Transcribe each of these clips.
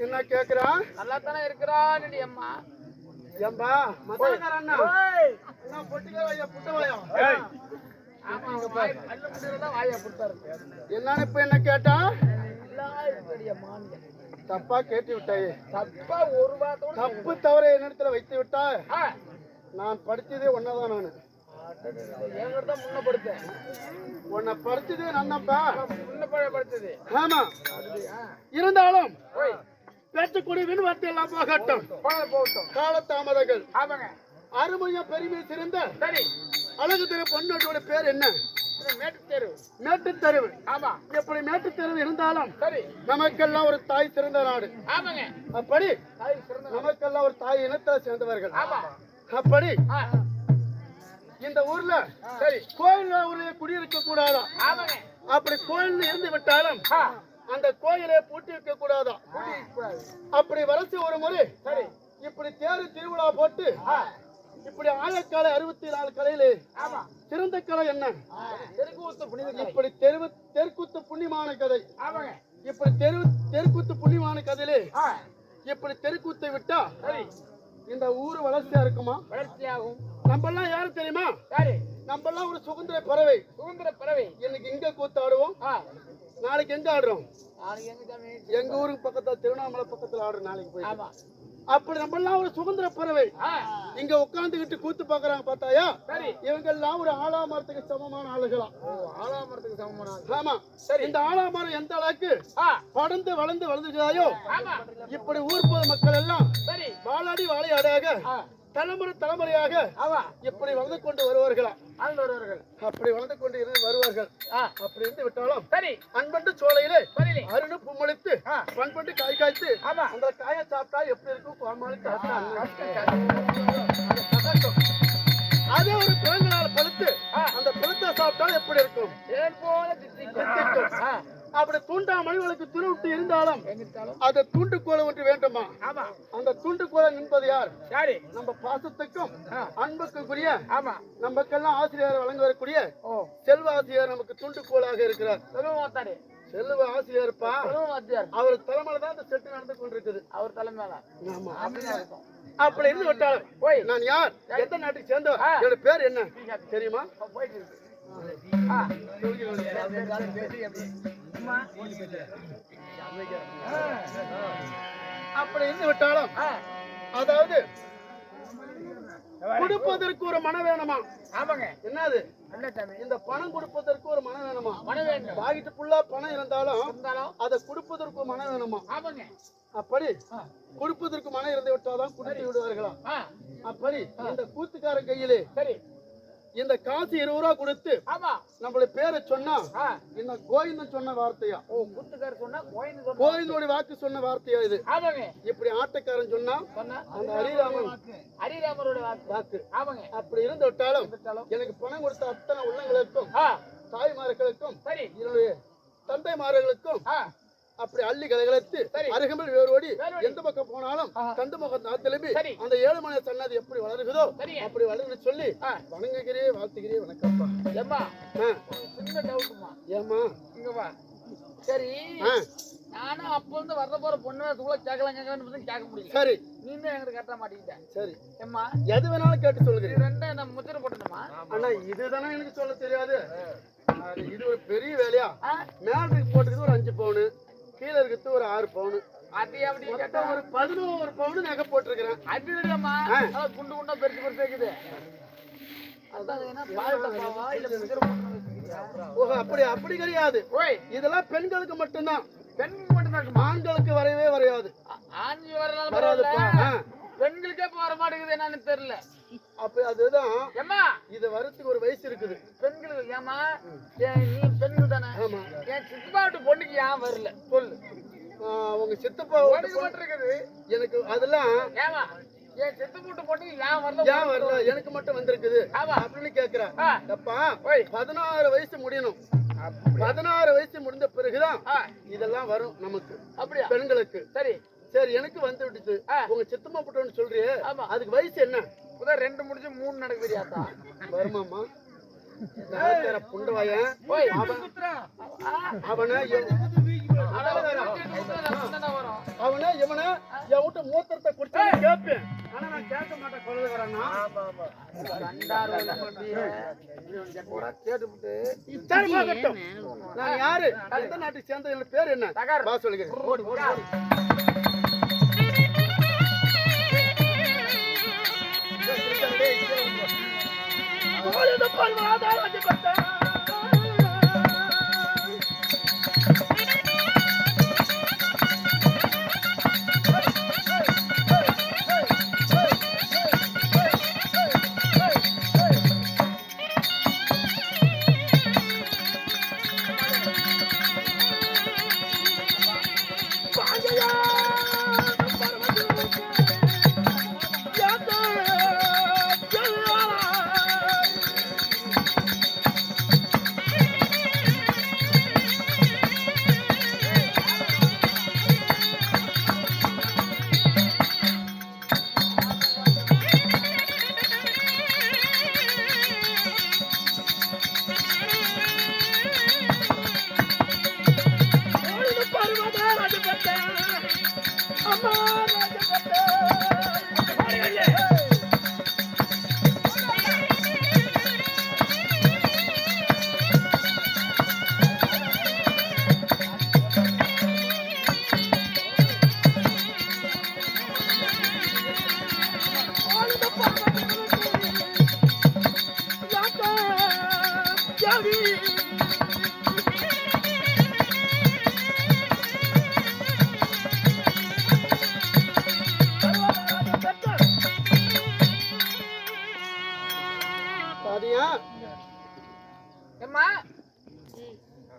என்ன கேக்குறான்? நல்லா தானே இருக்கிறான் அம்மா. ஏம்பா மசாலக்காரண்ணா என்ன பொட்டிக்கார ஐயா புட்டவாயா? ஆமா வாய் பல்ல முடியறதா வாயை புட்டாரு. என்னன்னு இப்ப என்ன கேட்டா? அம்மா தப்பா கேட்டு விட்டாயே. தப்பா ஒரு வார்த்தை தப்பு தவற என்னிடத்துல வைத்து விட்டா. நான் படிச்சதே ஒன்னதான். நானு என்கிட்ட முன்ன படுத்தேன். உன்னை படிச்சதே நன்னப்பா. முன்ன படிச்சது. ஆமா இருந்தாலும் பேச்சக்கூடிய வார்த்தை எல்லாம் போகட்டும். போகட்டும். காலதாமதங்கள். ஆமாங்க. அருமையா பெருமை சிறந்த சரி அழகு தெரு பொண்ணோட பேர் என்ன? மேட்டுத்தெரு. மேட்டுத்தெருவு. ஆமா. எப்படி மேட்டுத்தெருவு இருந்தாலும் சரி நமக்கெல்லாம் ஒரு தாய் சிறந்த நாடு. ஆமாங்க. அப்படி தாய் சிறந்த நமக்கெல்லாம் ஒரு தாய் இனத்தை சேர்ந்தவர்கள். ஆமா. அப்படி இந்த ஊர்ல சரி கோயில் ஊர்ல குடியிருக்க கூடாதா? ஆமாங்க. அப்படி கோயில் இருந்து விட்டாலும் அந்த கோயிலை பூட்டி வைக்க கூடாதா? அப்படி வரச்சு ஒரு முறை சரி இப்படி தேரு திருவிழா போட்டு இப்படி ஆயக்காலை 64 கலையிலே சிறந்த கலை என்ன? இப்படி தெற்குத்து புண்ணியமான கதை. இப்படி தெற்குத்து புண்ணியமான கதையிலே இப்படி தெருக்கூத்தை விட்டா இந்த ஊர் வளர்ச்சியா இருக்குமா? வளர்ச்சியாகும். நம்ம எல்லாம் யாரும் தெரியுமா? நம்ம எல்லாம் ஒரு சுதந்திர பறவை. சுதந்திர பறவை. இன்னைக்கு இங்க கூத்து ஆடுவோம், நாளைக்கு எங்க ஆடுறோம்? எங்க ஊருக்கு பக்கத்துல திருவண்ணாமலை பக்கத்துல ஆடுறோம். நாளைக்கு போய் அப்படி நம்ம எல்லாம் ஒரு சுதந்திர பறவை. இங்க உட்கார்ந்துகிட்டு கூத்து பாக்குறாங்க பார்த்தாயா? இவங்க எல்லாம் ஒரு ஆலாமரத்துக்கு சமமான ஆளுகளா? ஆலாமரத்துக்கு சமமான. ஆமா. இந்த ஆலாமரம் எந்த அளவுக்கு படர்ந்து வளர்ந்து வளர்ந்துதாயோ இப்படி ஊர் பொது மக்கள் எல்லாம் வாழாடி வாழையாடாக தலைமுறையாக இப்படி வளர்ந்து கொண்டு வருவார்களா? அப்படி வளர்ந்து கொண்டு இருந்து வருவார்கள். அப்படி இருந்து விட்டாலும் அன்பண்டு சோலையிலே அருணு பும்மளித்து பண்பண்டு காய் காய்த்து அந்த காயை சாப்பிட்டா எப்படி இருக்கும்? அதே ஒரு பிறங்களால் பழுத்து அந்த பழுத்தை சாப்பிட்டா எப்படி இருக்கும்? அப்படி தூண்டா மனிதர்களுக்கு துருவிட்டு இருந்தாலும் அந்த தூண்டுகோலை ஒன்று வேண்டுமா? அந்த தூண்டுகோலை என்பது யார்? நம்ம பாசத்துக்கும் அன்புக்குரிய நமக்கெல்லாம் ஆசிரியர் வழங்க வரக்கூடிய செல்வ ஆசிரியர் நமக்கு தூண்டுகோலாக இருக்கிறார். செல்வ ஆசிரியர்ப்பா. அவர் தலைமையில தான் இந்த செட்டு நடந்து கொண்டிருக்குது. அவர் தலைமையில. அப்படி இருந்து விட்டாலும் நான் யார், எந்த நாட்டுக்கு சேர்ந்தவர், என்னோட பேர் என்ன தெரியுமா? அப்படி இருந்து விட்டாலும் அதாவது கொடுப்பதற்கு ஒரு மனம் வேணுமா? என்னது இந்த பணம் கொடுப்பதற்கு ஒரு மனம் வேணுமா? பாக்கெட்டு ஃபுல்லா பணம் இருந்தாலும் அதை கொடுப்பதற்கு ஒரு மனம் வேணுமா? அப்படி கொடுப்பதற்கு மனம் இருந்து விட்டாதான் குடித்து விடுவார்களா? அப்படி இந்த கூத்துக்கார கையிலே இந்த காசு 20 ரூபா கொடுத்து நம்மளுடைய பேரை சொன்னா இந்த கோயின்னு சொன்ன வார்த்தையா? கோயிலோட வாக்கு சொன்ன வார்த்தையா இது? இப்படி ஆட்டக்காரன் சொன்னா அந்த ஹரிராமரோட வாக்கு. அப்படி இருந்து விட்டாலும் எனக்கு பணம் கொடுத்த அத்தனை உள்ளங்களுக்கும் தாய்மார்களுக்கும் என்னுடைய தந்தைமார்களுக்கும் அப்படி அள்ளி கலகலத்து அருகம்பில் வேரோடி எந்த பக்கம் போனாலும் கந்து முகம் திரும்பி அந்த 7 மணி சன்னதி எப்படி வளருகிறதோ அப்படி வளர்ந்து சொல்லி வணங்குகிறே வாழ்த்துகிறே. வணக்கம்ப்பா. ஏமா சின்ன டவுட்மா. ஏமா இங்க வா. சரி நானும் அப்ப வந்து வர்ற போற பொண்ணு கூட கேட்கலாம் கேட்க முடியல. சரி நீ தான் எங்களுக்கு கட்ட மாட்டீங்க. சரி ஏமா எது வேணாலும் கேட்டு சொல்லுங்க. ரெண்டா நான் முத்திர போட்டணுமா? அண்ணா இதுதானே எனக்கு சொல்ல தெரியாது. இது ஒரு பெரிய வேலையா? மேலுக்கு போட்டுக்கிறது ஒரு 5 பவுனு, கீழே இருக்கிறது ஒரு 6 பவுனு, அது அப்படி ஒரு 11 பவுனு நகை போட்டிருக்கிறேன். அது இல்லம்மா குண்டு குண்டா பெருசு பெருசு இருக்குது. அப்படி கிடையாது. இதெல்லாம் பெண்களுக்கு மட்டும்தான். பெண்களுக்கு மட்டும்தான், ஆண்களுக்கு வரவே வரையாது. பெண்களுக்கே வர மாட்டேங்குது என்னன்னு தெரியல. அப்ப அதுதான் இது வரத்துக்கு ஒரு வயசு இருக்குது பெண்களுக்கு. ஏமா நீ பெண்கள் தானே? என் சித்தப்பா வீட்டு பொண்ணுக்கு ஏன் வரல சொல்லு. உங்க சித்தப்பா இருக்குது எனக்கு அதெல்லாம். ஏமா என் சித்தப்பா வீட்டு பொண்ணுக்கு ஏன் வரல எனக்கு மட்டும் வந்திருக்குது அப்படின்னு கேக்குறேன். அப்பா 16 வயசு முடியணும். 16 வயசு முடிந்த பிறகுதான் இதெல்லாம் வரும் நமக்கு. அப்படியா பெண்களுக்கு? சரி சரி எனக்கு வந்து விட்டுச்சு. உங்க சித்தம்மா போட்டோன்னு சொல்றியே அதுக்கு வயசு என்ன? 2 முடிஞ்சு 3 நடக்குதுரியாத்தா வருமாமா? புண்டவாயன் அவனை இவனை என் வீட்டு மூத்திரத்தை குடிச்சு கேட்பேன். ஆனா நான் கேட்க மாட்டேன். கொள்ளுகிறானா சரி போகட்டும். நான் யாரு, எந்த நாட்டை சேர்ந்த, என்னோட பேர் என்ன வா சொல்லுங்க. ஓடி ஓடி ஓடி.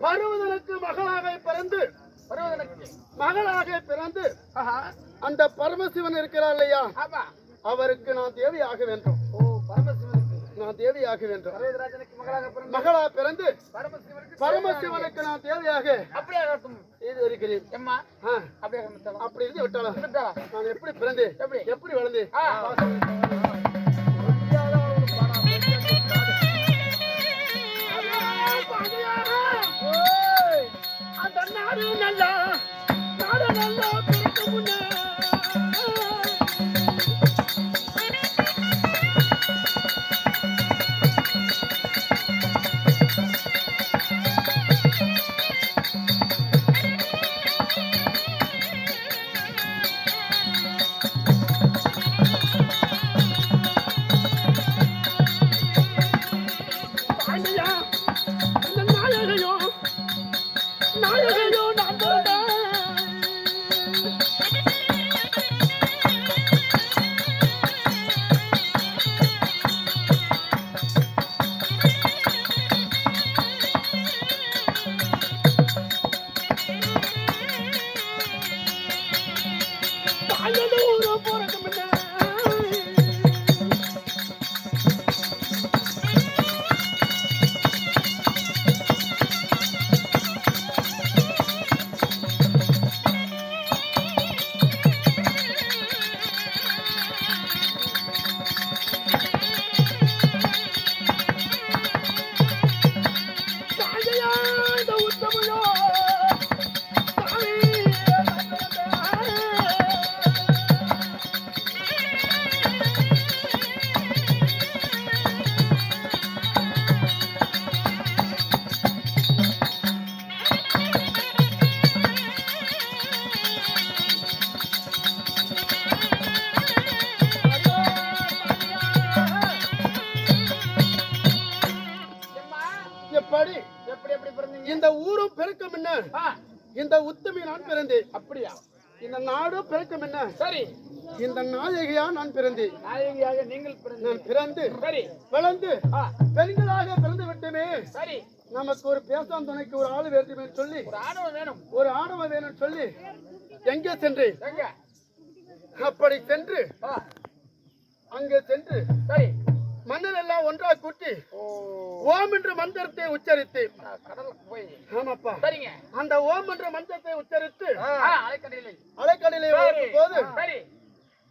பருவதனுக்கு மகளாக பிறந்து அந்த பரமசிவன் இருக்கிறார் இல்லையா, அவருக்கு நான் தேவியாக வேண்டும். நான் தேவியாக வேண்டும். மகளா பிறந்து பரமசிவனுக்கு நான் தேவியாக இருக்கிறேன். அப்படி இருந்து விட்டாலும் நான் எப்படி பிறந்து எப்படி வளர்ந்து அந்த நாடு நல்லா பிறக்க முன்ன இந்த ஊரும் பெருக்கம் என்ன, இந்த உத்தமி நான் பிறந்தேன். அப்படியா? இந்த நாடும் பெருக்கம் என்ன, சரி, இந்த நாயகியா நான் பிறந்தேன். நாயகியாக நீங்கள் நான் பிறந்து சரி வளர்ந்து பெண்களாக பிறந்து விட்டமே. சரி, நமக்கு ஒரு பேசான் துணைக்கு ஒரு ஆளு வேண்டும் சொல்லி ஒரு ஆணவம் வேணும் சொல்லி எங்கே சென்று அப்படி சென்று அங்கே சென்று சரி மன்னர் எல்லாம் ஒன்றா கூட்டி ஓம் என்ற மந்திரத்தை உச்சரித்து ஆமாப்பா சரிங்க அந்த ஓம் என்ற மந்திரத்தை உச்சரித்து அலைக்கடலை போது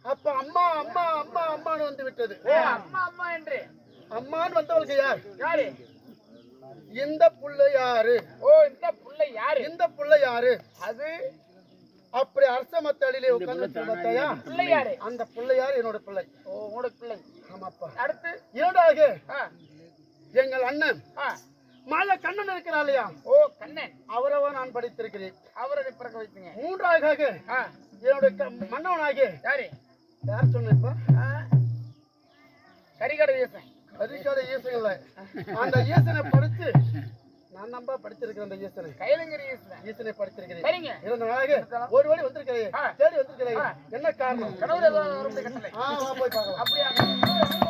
அப்ப அம்மா அம்மா அம்மா அம்மான்னு வந்து விட்டது. அம்மா அம்மா என்று அம்மான்னு வந்தவளுக்கு யார் யாரு? இந்த புள்ள யாரு? ஓ இந்த புள்ள யாரு? இந்த புள்ள யாரு? அது அப்படி அரச மத்தடியிலே உட்கார்ந்து பார்த்தாயா பிள்ளையாரு அந்த பிள்ளையார் என்னோட பிள்ளை. ஓ உங்களோட பிள்ளை. ஆமாப்பா. அடுத்து இரண்டாக ஆ, எங்கள் அண்ணன் ஆ. மாலை கண்ணன் இருக்கிறார் இல்லையா, ஓ கண்ணன், அவரவ நான் படித்திருக்கிறேன். அவரை பிறக்க வைத்தீங்க. மூன்றாக ஆ, என்னுடைய மன்னவனாக யாரு? யார் சொன்னப்பா, ஆ, கரிகடை ஈசன். அதிகார ஈசன்ல அந்த ஈசனை படித்து நான் நம்ப படிச்சிருக்கிறேன். அந்த ஈசனை கைலங்கிரி ஈசன். ஈசனை படித்திருக்கிறேன். சரிங்க. இரண்டாக ஒரு வழி வந்திருக்கிறேன், தேடி வந்திருக்கிறேன். என்ன காரணம்? கடவுளை வரக்கூடிய கட்டளை. போய் பார்க்கலாம். அப்படியா?